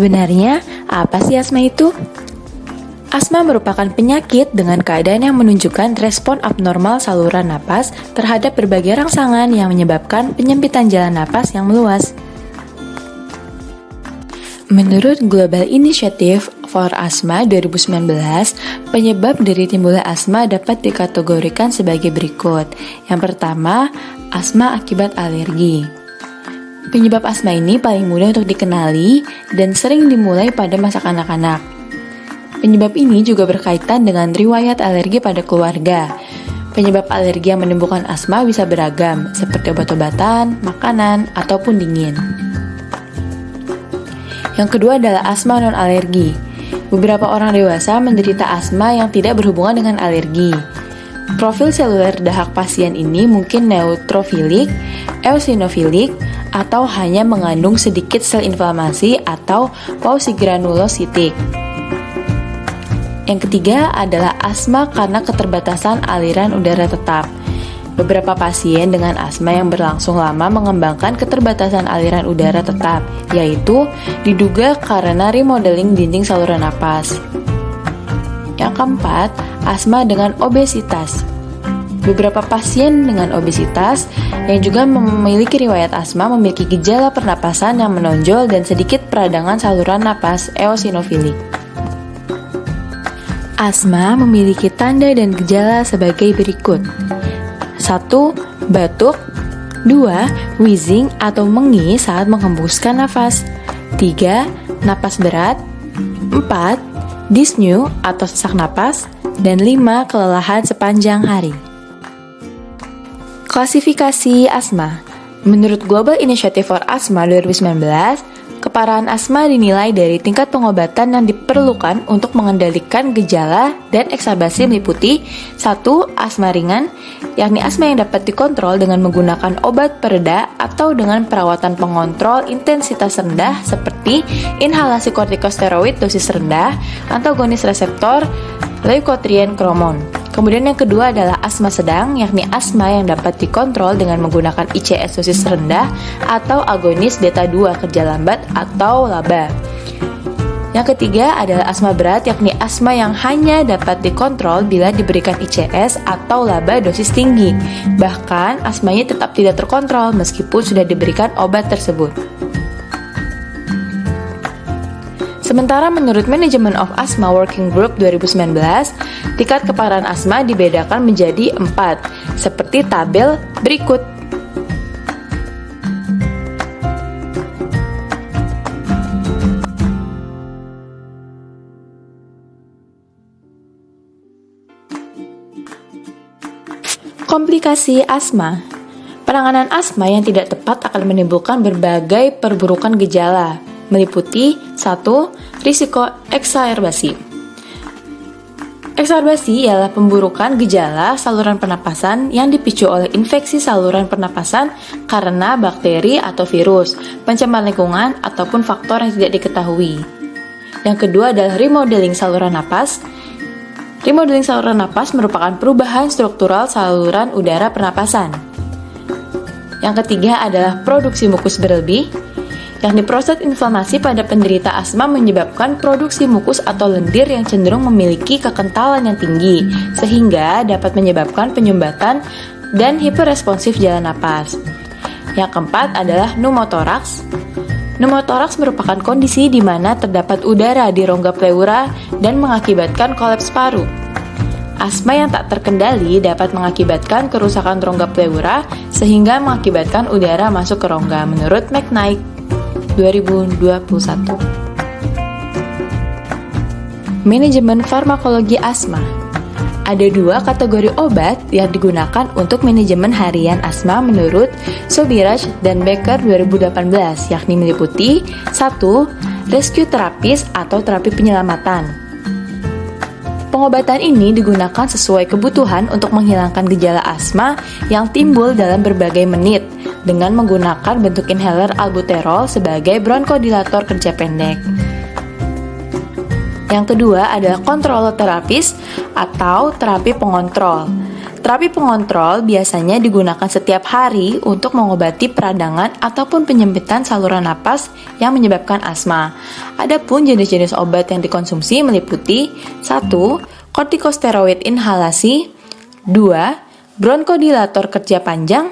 Sebenarnya, apa sih asma itu? Asma merupakan penyakit dengan keadaan yang menunjukkan respon abnormal saluran napas terhadap berbagai rangsangan yang menyebabkan penyempitan jalan napas yang meluas. Menurut Global Initiative for Asthma 2019, penyebab dari timbulnya asma dapat dikategorikan sebagai berikut. Yang pertama, asma akibat alergi. Penyebab asma ini paling mudah untuk dikenali dan sering dimulai pada masa kanak-kanak. Penyebab ini juga berkaitan dengan riwayat alergi pada keluarga. Penyebab alergi yang menimbulkan asma bisa beragam, seperti obat-obatan, makanan, ataupun dingin. Yang kedua adalah asma non-alergi. Beberapa orang dewasa menderita asma yang tidak berhubungan dengan alergi. Profil seluler dahak pasien ini mungkin neutrofilik, eosinofilik, atau hanya mengandung sedikit sel inflamasi atau pausigranulositik. Yang ketiga adalah asma karena keterbatasan aliran udara tetap. Beberapa pasien dengan asma yang berlangsung lama mengembangkan keterbatasan aliran udara tetap, yaitu diduga karena remodeling dinding saluran napas. Yang keempat, asma dengan obesitas. Beberapa pasien dengan obesitas yang juga memiliki riwayat asma memiliki gejala pernapasan yang menonjol dan sedikit peradangan saluran napas eosinofilik. Asma memiliki tanda dan gejala sebagai berikut. 1. Batuk. 2. Wheezing atau mengi saat menghembuskan nafas. 3. Napas berat. 4. Dyspnea atau sesak napas. Dan 5. Kelelahan sepanjang hari. Klasifikasi asma. Menurut Global Initiative for Asthma 2019, keparahan asma dinilai dari tingkat pengobatan yang diperlukan untuk mengendalikan gejala dan eksabasi meliputi 1. Asma ringan, yakni asma yang dapat dikontrol dengan menggunakan obat pereda atau dengan perawatan pengontrol intensitas rendah seperti inhalasi kortikosteroid dosis rendah, antagonis reseptor leukotriene kromon. Kemudian yang kedua adalah asma sedang, yakni asma yang dapat dikontrol dengan menggunakan ICS dosis rendah atau agonis beta 2 kerja lambat atau LABA. Yang ketiga adalah asma berat, yakni asma yang hanya dapat dikontrol bila diberikan ICS atau LABA dosis tinggi. Bahkan asmanya tetap tidak terkontrol meskipun sudah diberikan obat tersebut. Sementara menurut Management of Asthma Working Group 2019, tingkat keparahan asma dibedakan menjadi 4, seperti tabel berikut. Komplikasi asma. Penanganan asma yang tidak tepat akan menimbulkan berbagai perburukan gejala, meliputi 1. Risiko eksaerbasi. Eksaerbasi ialah pemburukan gejala saluran pernapasan yang dipicu oleh infeksi saluran pernapasan karena bakteri atau virus, pencemaran lingkungan, ataupun faktor yang tidak diketahui. Yang kedua adalah remodeling saluran napas. Remodeling saluran napas merupakan perubahan struktural saluran udara pernapasan. Yang ketiga adalah produksi mukus berlebih, yakni proses inflamasi pada penderita asma menyebabkan produksi mukus atau lendir yang cenderung memiliki kekentalan yang tinggi, sehingga dapat menyebabkan penyumbatan dan hiperresponsif jalan napas. Yang keempat adalah pneumotoraks. Pneumotoraks merupakan kondisi di mana terdapat udara di rongga pleura dan mengakibatkan kolaps paru. Asma yang tak terkendali dapat mengakibatkan kerusakan rongga pleura sehingga mengakibatkan udara masuk ke rongga, menurut McKnight 2021. Manajemen farmakologi asma. Ada 2 kategori obat yang digunakan untuk manajemen harian asma menurut Sobiraj dan Becker 2018, yakni meliputi 1. Rescue terapis atau terapi penyelamatan. Pengobatan ini digunakan sesuai kebutuhan untuk menghilangkan gejala asma yang timbul dalam berbagai menit dengan menggunakan bentuk inhaler albuterol sebagai bronkodilator kerja pendek. Yang kedua adalah kontrol terapis atau terapi pengontrol. Terapi pengontrol biasanya digunakan setiap hari untuk mengobati peradangan ataupun penyempitan saluran napas yang menyebabkan asma. Adapun jenis-jenis obat yang dikonsumsi meliputi 1. Kortikosteroid inhalasi, 2. Bronkodilator kerja panjang,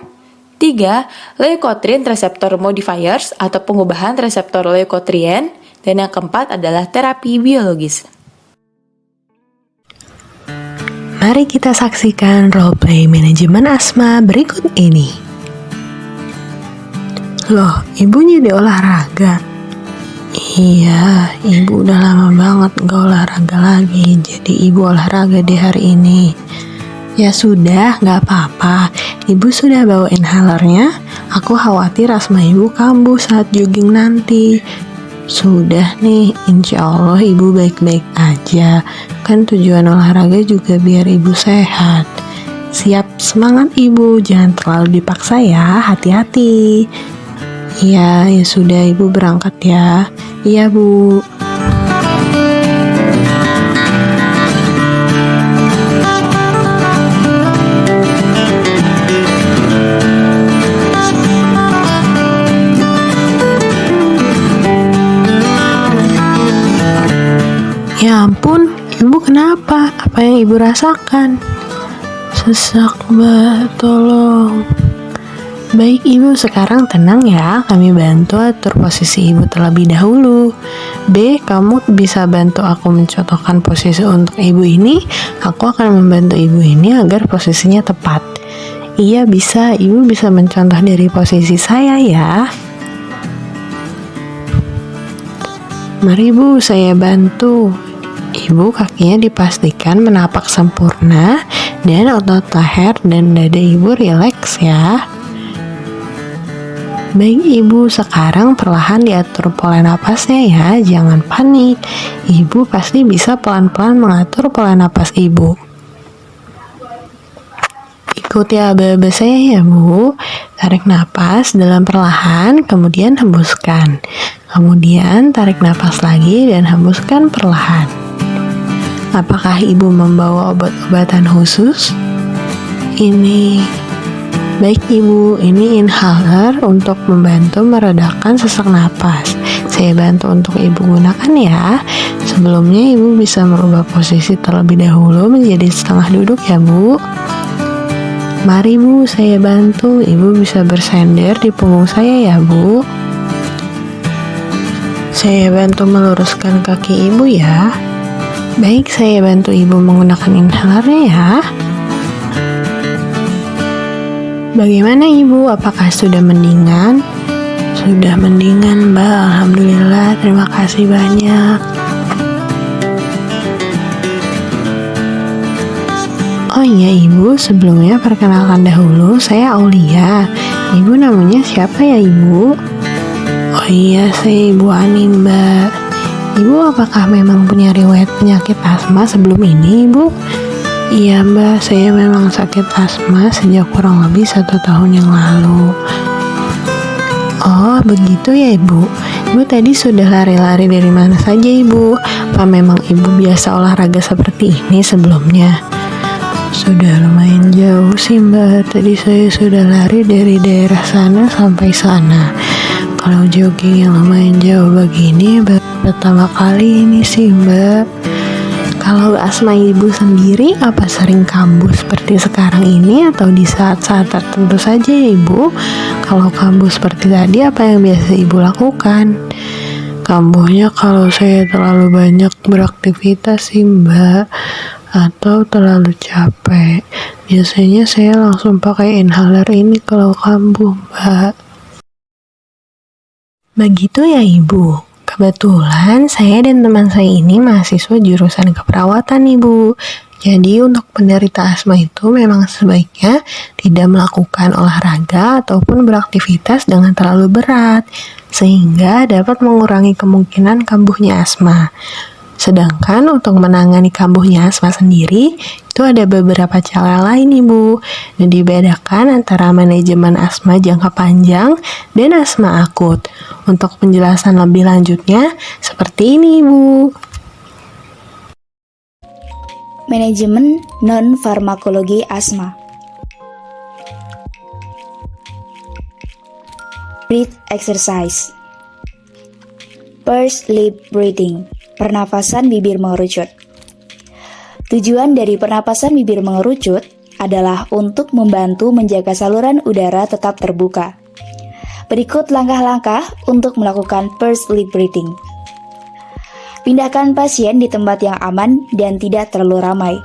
3. Leukotriene reseptor modifiers atau pengubahan reseptor leukotriene, dan yang keempat adalah terapi biologis. Mari kita saksikan roleplay manajemen asma berikut ini. Loh, ibu jadi olahraga? Iya, ibu udah lama banget gak olahraga lagi, jadi ibu olahraga di hari ini. Ya sudah, gak apa-apa, ibu sudah bawa inhalernya. Aku khawatir asma ibu kambuh saat jogging nanti. Sudah nih, insya Allah ibu baik-baik aja. Kan tujuan olahraga juga biar ibu sehat. Siap, semangat ibu, jangan terlalu dipaksa ya, hati-hati. Iya, ya sudah ibu berangkat ya. Iya bu. Ya ampun, ibu kenapa? Apa yang ibu rasakan? Sesak, mbak, tolong. Baik ibu, sekarang tenang ya, kami bantu atur posisi ibu terlebih dahulu. B, kamu bisa bantu aku mencotokkan posisi untuk ibu ini. Aku akan membantu ibu ini agar posisinya tepat. Iya bisa, ibu bisa mencontoh dari posisi saya ya. Mari bu, saya bantu. Ibu kakinya dipastikan menapak sempurna dan otot leher dan dada ibu rileks ya. Baik ibu, sekarang perlahan diatur pola napasnya ya, jangan panik. Ibu pasti bisa pelan-pelan mengatur pola napas ibu. Ikuti aba-aba saya ya bu. Tarik napas dalam perlahan, kemudian hembuskan. Kemudian tarik napas lagi dan hembuskan perlahan. Apakah ibu membawa obat-obatan khusus? Baik ibu, ini inhaler untuk membantu meredakan sesak napas. Saya bantu untuk ibu gunakan ya. Sebelumnya ibu bisa merubah posisi terlebih dahulu menjadi setengah duduk ya bu. Mari bu, saya bantu. Ibu bisa bersender di punggung saya ya bu. Saya bantu meluruskan kaki ibu ya. Baik, saya bantu ibu menggunakan inhalernya ya. Bagaimana ibu? Apakah sudah mendingan? Sudah mendingan mbak, alhamdulillah, terima kasih banyak. Oh iya ibu, sebelumnya perkenalkan dahulu, saya Aulia. Ibu namanya siapa ya ibu? Oh iya, saya Ibu Ani mbak. Ibu apakah memang punya riwayat penyakit asma sebelum ini ibu? Iya mbak, saya memang sakit asma sejak kurang lebih 1 tahun yang lalu. Oh begitu ya ibu. Ibu tadi sudah lari-lari dari mana saja ibu? Apa memang ibu biasa olahraga seperti ini sebelumnya? Sudah lumayan jauh sih mbak. Tadi saya sudah lari dari daerah sana sampai sana. Kalau jogging yang lumayan jauh begini pertama kali ini sih mbak. Kalau asma ibu sendiri apa sering kambuh seperti sekarang ini atau di saat-saat tertentu saja ya ibu? Kalau kambuh seperti tadi apa yang biasa ibu lakukan? Kambuhnya kalau saya terlalu banyak beraktivitas sih mbak, atau terlalu capek. Biasanya saya langsung pakai inhaler ini kalau kambuh mbak. Begitu ya ibu. Kebetulan saya dan teman saya ini mahasiswa jurusan keperawatan ibu. Jadi untuk penderita asma itu memang sebaiknya tidak melakukan olahraga ataupun beraktivitas dengan terlalu berat, sehingga dapat mengurangi kemungkinan kambuhnya asma. Sedangkan untuk menangani kambuhnya asma sendiri, itu ada beberapa cara lain ibu. Dan dibedakan antara manajemen asma jangka panjang dan asma akut. Untuk penjelasan lebih lanjutnya, seperti ini ibu. Manajemen non-farmakologi asma. Breath exercise. Pursed lip breathing, pernapasan bibir mengerucut. Tujuan dari pernapasan bibir mengerucut adalah untuk membantu menjaga saluran udara tetap terbuka. Berikut langkah-langkah untuk melakukan pursed lip breathing. Pindahkan pasien di tempat yang aman dan tidak terlalu ramai.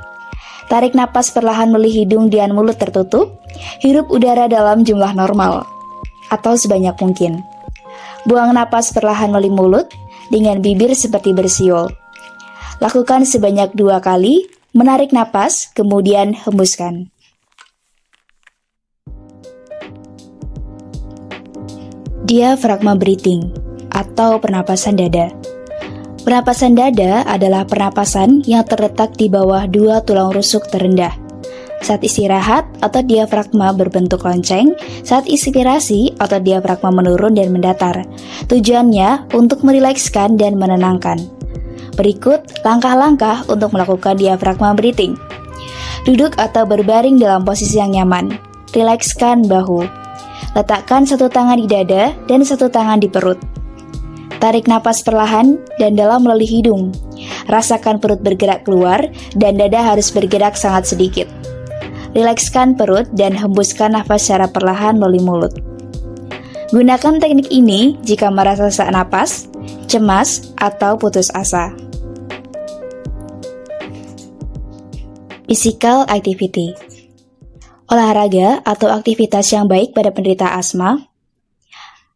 Tarik napas perlahan melalui hidung dan mulut tertutup. Hirup udara dalam jumlah normal atau sebanyak mungkin. Buang napas perlahan melalui mulut dengan bibir seperti bersiul. Lakukan sebanyak 2 kali, menarik napas, kemudian hembuskan. Diaphragma breathing atau pernapasan dada. Pernapasan dada adalah pernapasan yang terletak di bawah 2 tulang rusuk terendah. Saat istirahat, otot diafragma berbentuk lonceng. Saat inspirasi, otot diafragma menurun dan mendatar. Tujuannya untuk merilekskan dan menenangkan. Berikut langkah-langkah untuk melakukan diafragma breathing. Duduk atau berbaring dalam posisi yang nyaman. Rilekskan bahu. Letakkan 1 tangan di dada dan 1 tangan di perut. Tarik napas perlahan dan dalam melalui hidung. Rasakan perut bergerak keluar dan dada harus bergerak sangat sedikit. Rilekskan perut dan hembuskan nafas secara perlahan melalui mulut. Gunakan teknik ini jika merasa sesak napas, cemas, atau putus asa. Physical activity. Olahraga atau aktivitas yang baik pada penderita asma.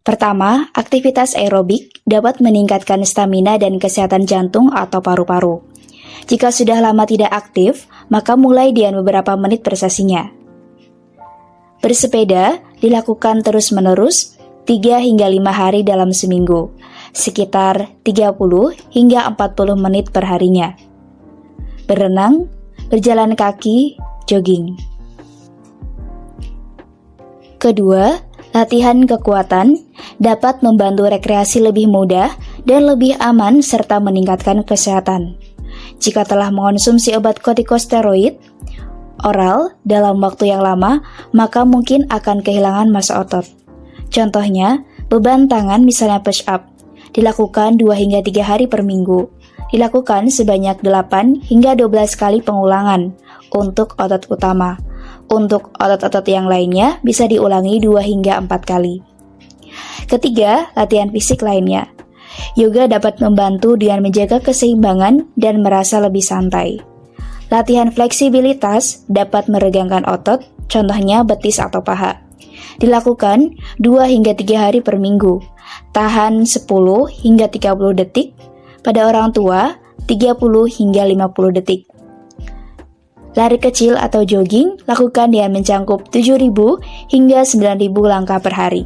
Pertama, aktivitas aerobik dapat meningkatkan stamina dan kesehatan jantung atau paru-paru. Jika sudah lama tidak aktif, maka mulai dengan beberapa menit per sesinya. Bersepeda dilakukan terus-menerus 3 hingga 5 hari dalam seminggu, sekitar 30 hingga 40 menit per harinya. Berenang, berjalan kaki, jogging. Kedua, latihan kekuatan dapat membantu rekreasi lebih mudah dan lebih aman serta meningkatkan kesehatan. Jika telah mengonsumsi obat kortikosteroid oral dalam waktu yang lama, maka mungkin akan kehilangan massa otot. Contohnya, beban tangan misalnya push up, dilakukan 2 hingga 3 hari per minggu. Dilakukan sebanyak 8 hingga 12 kali pengulangan untuk otot utama. Untuk otot-otot yang lainnya bisa diulangi 2 hingga 4 kali. Ketiga, latihan fisik lainnya. Yoga dapat membantu dengan menjaga keseimbangan dan merasa lebih santai. Latihan fleksibilitas dapat meregangkan otot, contohnya betis atau paha. Dilakukan 2 hingga 3 hari per minggu. Tahan 10 hingga 30 detik. Pada orang tua, 30 hingga 50 detik. Lari kecil atau jogging lakukan dengan mencangkup 7.000 hingga 9.000 langkah per hari.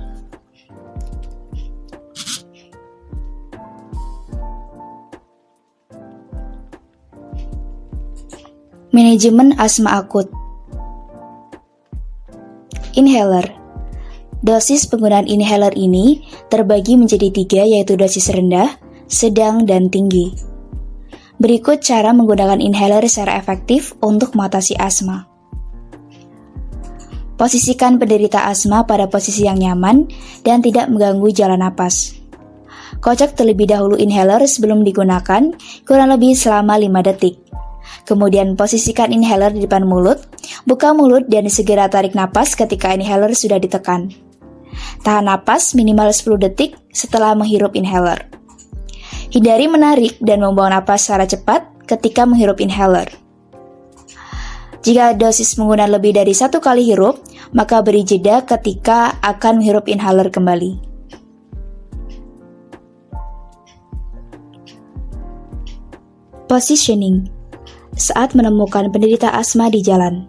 Manajemen asma akut. Inhaler. Dosis penggunaan inhaler ini terbagi menjadi 3, yaitu dosis rendah, sedang, dan tinggi. Berikut cara menggunakan inhaler secara efektif untuk mengatasi asma. Posisikan penderita asma pada posisi yang nyaman dan tidak mengganggu jalan napas. Kocok terlebih dahulu inhaler sebelum digunakan, kurang lebih selama 5 detik. Kemudian posisikan inhaler di depan mulut, buka mulut dan segera tarik napas ketika inhaler sudah ditekan. Tahan napas minimal 10 detik setelah menghirup inhaler. Hindari menarik dan membuang napas secara cepat ketika menghirup inhaler. Jika dosis penggunaan lebih dari 1 kali hirup, maka beri jeda ketika akan menghirup inhaler kembali. Positioning. Saat menemukan penderita asma di jalan,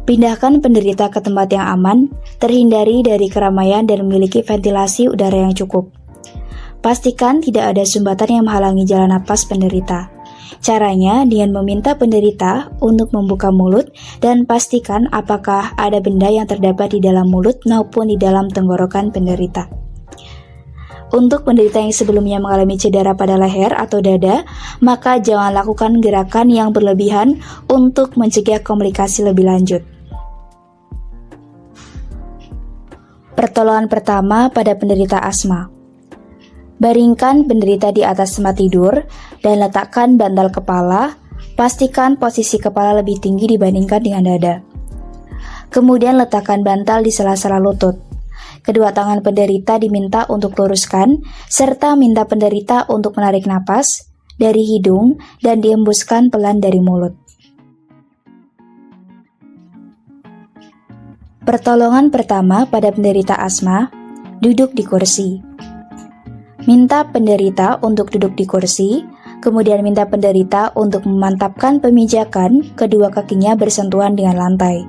pindahkan penderita ke tempat yang aman, terhindari dari keramaian dan memiliki ventilasi udara yang cukup. Pastikan tidak ada sumbatan yang menghalangi jalan napas penderita. Caranya dengan meminta penderita untuk membuka mulut dan pastikan apakah ada benda yang terdapat di dalam mulut maupun di dalam tenggorokan penderita. Untuk penderita yang sebelumnya mengalami cedera pada leher atau dada, maka jangan lakukan gerakan yang berlebihan untuk mencegah komplikasi lebih lanjut. Pertolongan pertama pada penderita asma. Baringkan penderita di atas tempat tidur dan letakkan bantal kepala. Pastikan posisi kepala lebih tinggi dibandingkan dengan dada. Kemudian letakkan bantal di sela-sela lutut. Kedua tangan penderita diminta untuk luruskan, serta minta penderita untuk menarik napas dari hidung dan dihembuskan pelan dari mulut. Pertolongan pertama pada penderita asma, duduk di kursi. Minta penderita untuk duduk di kursi, kemudian minta penderita untuk memantapkan pemijakan kedua kakinya bersentuhan dengan lantai.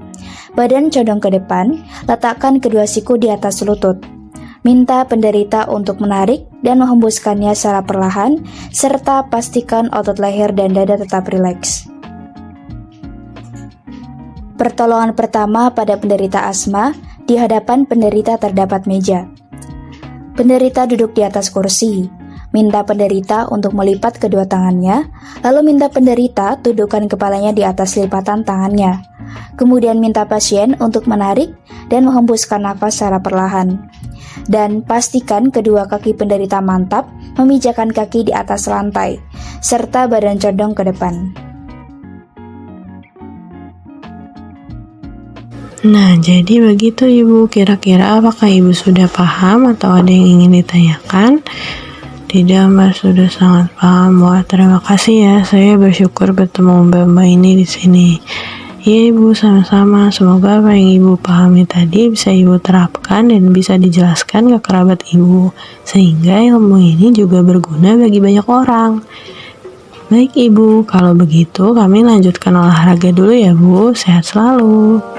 Badan condong ke depan, letakkan kedua siku di atas lutut. Minta penderita untuk menarik dan menghembuskannya secara perlahan, serta pastikan otot leher dan dada tetap rileks. Pertolongan pertama pada penderita asma, di hadapan penderita terdapat meja. Penderita duduk di atas kursi. Minta penderita untuk melipat kedua tangannya, lalu minta penderita dudukkan kepalanya di atas lipatan tangannya. Kemudian minta pasien untuk menarik dan menghembuskan nafas secara perlahan. Dan pastikan kedua kaki penderita mantap memijakan kaki di atas lantai, serta badan condong ke depan. Nah, jadi begitu Ibu. Kira-kira apakah Ibu sudah paham atau ada yang ingin ditanyakan? Tidak, Mbak, sudah sangat paham. Wah, terima kasih ya. Saya bersyukur bertemu Mbak-mbak ini di sini. Ya Ibu, sama-sama. Semoga apa yang Ibu pahami tadi bisa Ibu terapkan dan bisa dijelaskan ke kerabat Ibu, sehingga ilmu ini juga berguna bagi banyak orang. Baik Ibu, kalau begitu kami lanjutkan olahraga dulu ya Bu. Sehat selalu.